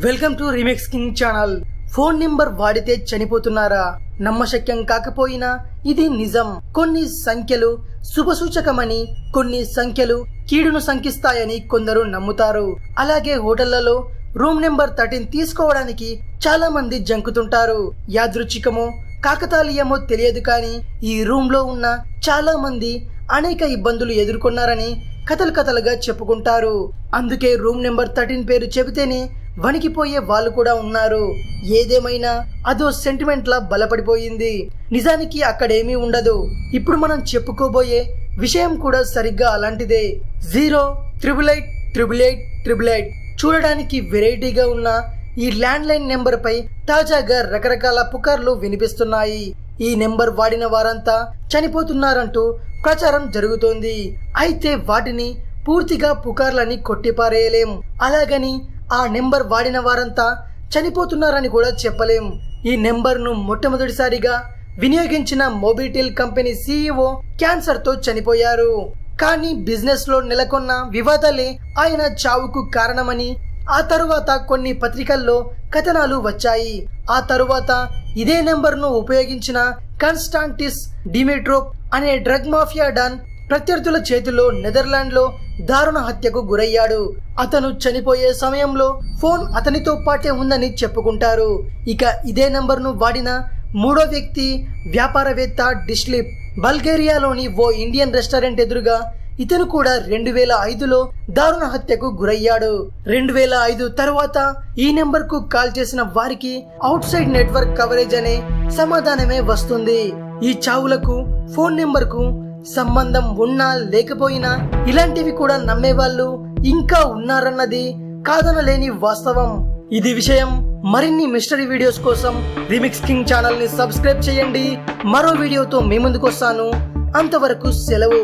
Welcome to remix king channel. Phone number వాడితే చనిపోతున్నారా? నమ్మశక్యం కాకపోయినా ఇది నిజం. కొన్ని సంఖ్యలు శుభసూచకమని, కొన్ని సంఖ్యలు కీడును సంకిస్తాయని కొందరు నమ్ముతారు. అలాగే హోటళ్లలో రూమ్ నెంబర్ 13 తీసుకోవడానికి చాలా మంది జంకుతుంటారు. యాదృచ్ఛికమో కాకతాళీయమో తెలియదు, కానీ ఈ రూమ్ లో ఉన్న చాలా మంది అనేక ఇబ్బందులు ఎదుర్కొన్నారని కథలుగా చెప్పుకుంటారు. అందుకే రూమ్ నెంబర్ 13 పేరు చెబితేనే వణికిపోయే వాళ్ళు కూడా ఉన్నారు. ఏదేమైనా అదో సెంటిమెంట్ లా బలపడిపోయింది. నిజానికి అక్కడేమీ ఉండదు. ఇప్పుడు మనం చెప్పుకోబోయే విషయం కూడా సరిగ్గా అలాంటిదే. 0888888. చూడడానికి వెరైటీగా ఉన్న ఈ ల్యాండ్ లైన్ నెంబర్ పై తాజాగా రకరకాల పుకార్లు వినిపిస్తున్నాయి. ఈ నెంబర్ వాడిన వారంతా చనిపోతున్నారంటూ ప్రచారం జరుగుతోంది. అయితే వాటిని పూర్తిగా పుకార్లని కొట్టిపారేయలేం. అలాగని ఆ నెంబర్ వాడిన వారంతా చనిపోతున్నారని కూడా చెప్పలేం. ఈ నెంబర్ను మొట్టమొదటిసారిగా వినియోగించిన మొబిటెల్ కంపెనీ CEO క్యాన్సర్ తో చనిపోయారు. కానీ బిజినెస్ లో నెలకొన్న వివాదాలే ఆయన చావుకు కారణమని ఆ తరువాత కొన్ని పత్రికల్లో కథనాలు వచ్చాయి. ఆ తరువాత ఇదే నెంబర్ను ఉపయోగించిన కాన్స్టాంటిస్ డిమిట్రోవ్ అనే డ్రగ్ మాఫియా డాన్ ప్రత్యర్థుల చేతిలో నెదర్లాండ్లో దారుణ హత్యకు గురయ్యాడు. అతను చనిపోయే సమయంలో ఫోన్ అతనితో పాటే ఉందని చెప్పుకుంటారు. ఇక ఇదే నెంబర్ను వాడిన మూడో వ్యక్తి వ్యాపారవేత్త డిస్లిప్. బల్గేరియాలోని ఓ ఇండియన్ రెస్టారెంట్ ఎదురుగా ఇతను కూడా 2005లో దారుణ హత్యకు గురయ్యాడు. 2005 తర్వాత ఈ నెంబర్ కు కాల్ చేసిన వారికి అవుట్ సైడ్ నెట్వర్క్ కవరేజ్ అనే సమాధానమే వస్తుంది. ఈ చావులకు ఫోన్ నెంబర్ కు సంబంధం ఉన్నా లేకపోయినా ఇలాంటివి కూడా నమ్మేవాళ్ళు ఇంకా ఉన్నారన్నది కాదనలేని వాస్తవం. ఇది విషయం. మరిన్ని మిస్టరీ వీడియోస్ కోసం రీమిక్స్ కింగ్ ఛానల్ ని సబ్స్క్రైబ్ చేయండి. మరో వీడియోతో మీ ముందుకు వస్తాను. అంతవరకు సెలవు.